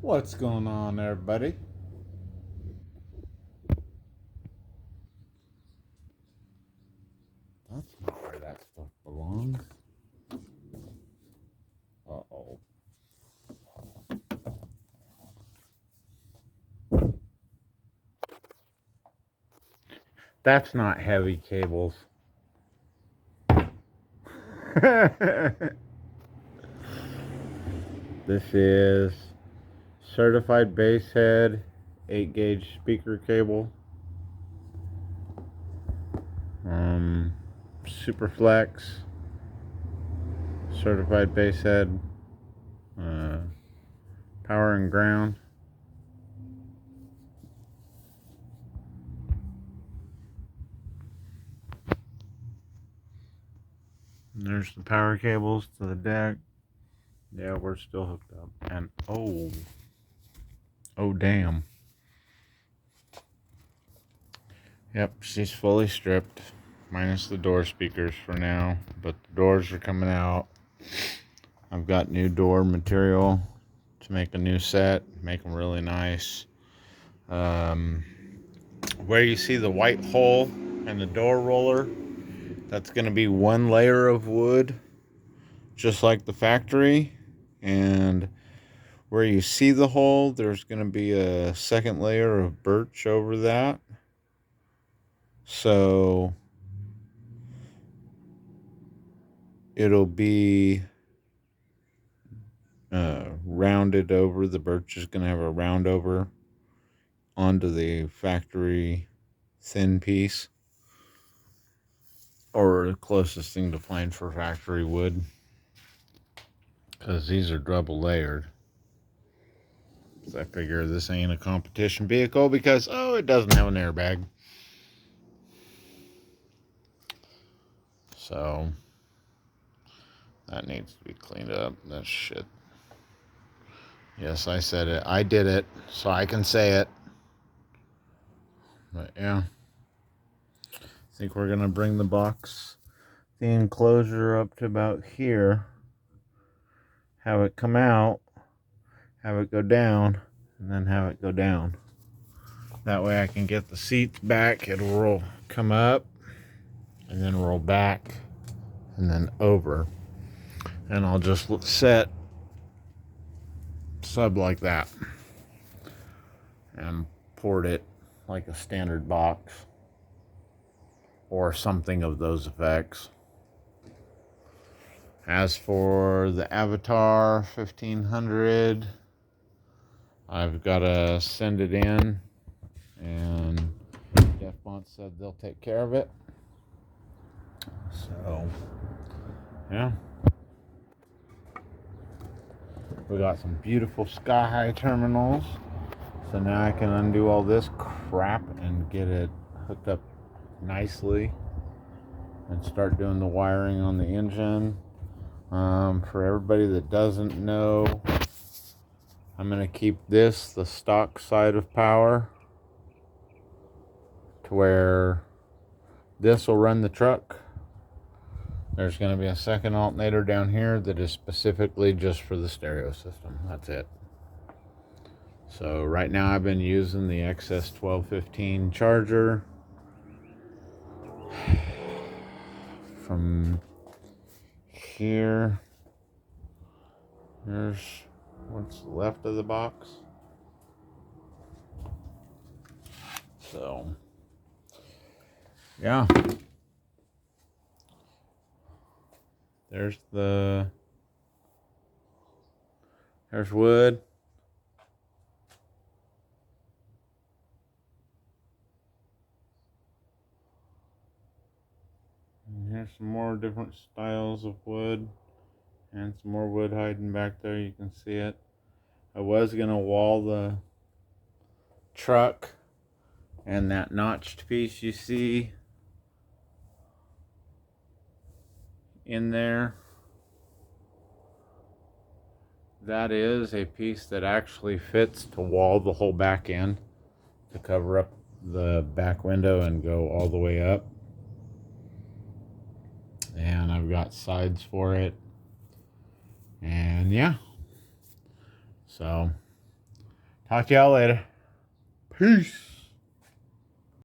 What's going on, everybody? That's not where that stuff belongs. Uh-oh. That's not heavy cables. This is certified bass head, 8 gauge speaker cable. Super flex, certified bass head, power and ground. And there's the power cables to the deck. Yeah, we're still hooked up. And oh damn. Yep, she's fully stripped, minus the door speakers for now, but the doors are coming out. I've got new door material to make a new set, make them really nice. Where you see the white hole and the door roller, that's going to be one layer of wood, just like the factory. And where you see the hole, there's going to be a second layer of birch over that. So it'll be rounded over. The birch is going to have a round over onto the factory thin piece, or the closest thing to find for factory wood, because these are double layered. So I figure this ain't a competition vehicle because, oh, it doesn't have an airbag. So that needs to be cleaned up. That shit. Yes, I said it. I did it, so I can say it. But yeah, I think we're gonna bring the box, the enclosure, up to about here, have it come out, have it go down, and then have it go down. That way I can get the seats back. It'll come up and then roll back and then over, and I'll just set sub like that and port it like a standard box or something of those effects. As for the Avatar 1500, I've got to send it in, and Jeff Bont said they'll take care of it. So, yeah. We got some beautiful sky-high terminals. So now I can undo all this crap and get it hooked up nicely and start doing the wiring on the engine. For everybody that doesn't know, I'm going to keep this the stock side of power, to where this will run the truck. There's going to be a second alternator down here that is specifically just for the stereo system. That's it. So right now I've been using the XS1215 charger from here. Here's what's left of the box. So yeah, there's wood. And here's some more different styles of wood, and some more wood hiding back there. You can see it. I was gonna wall the truck, and that notched piece you see in there, that is a piece that actually fits to wall the whole back end, to cover up the back window and go all the way up. And I've got sides for it. And yeah. So Talk to y'all later. Peace.